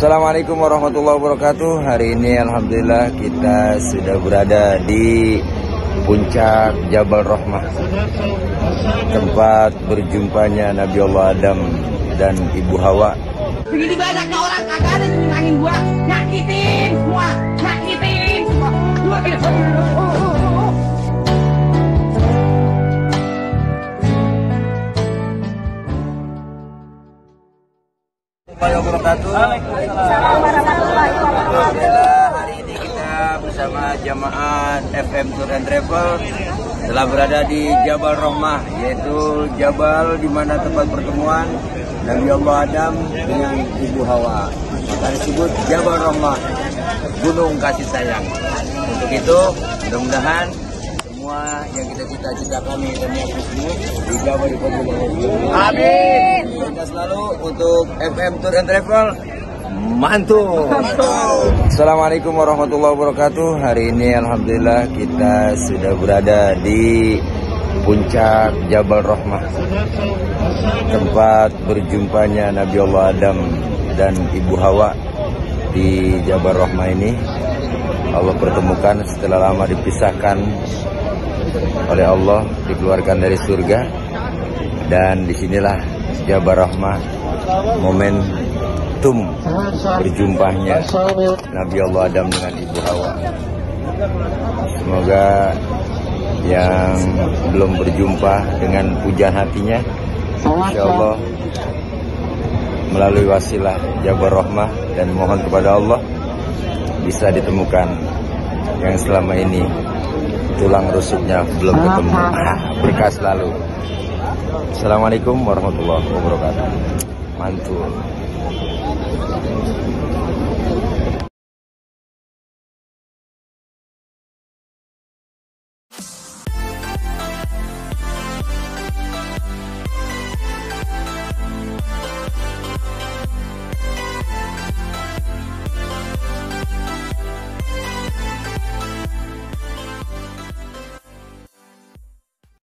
Assalamualaikum warahmatullahi wabarakatuh. Hari ini alhamdulillah kita sudah berada di puncak Jabal Rahmah, tempat berjumpanya Nabi Allah Adam dan Ibu Hawa. Begini banyaknya orang kagak ada yang nyenangin gua, nyakitin semua. Alhamdulillah hari ini kita bersama jamaah FM Tour and Travel telah berada di Jabal Rahmah, yaitu Jabal di mana tempat pertemuan Nabi Allah Adam dengan Ibu Hawa. Maka disebut Jabal Rahmah, Gunung Kasih Sayang. Untuk itu mudah-mudahan semua yang kita cita-citakan ini tersebut dijawab di Allah. Amin. Kita selalu untuk FM Tour and Travel. Mantul. Assalamualaikum warahmatullahi wabarakatuh. Hari ini alhamdulillah kita sudah berada di puncak Jabal Rahmah, tempat berjumpanya Nabi Allah Adam dan Ibu Hawa. Di Jabal Rahmah ini Allah pertemukan setelah lama dipisahkan oleh Allah, dikeluarkan dari surga, dan disinilah Jabal Rahmah momentum berjumpahnya Nabi Allah Adam dengan Ibu Hawa. Semoga yang belum berjumpa dengan pujaan hatinya, insya Allah melalui wasilah Jabal Rahmah dan mohon kepada Allah bisa ditemukan yang selama ini tulang rusuknya belum ketemu. Berkah selalu. Assalamualaikum warahmatullahi wabarakatuh. Mantul.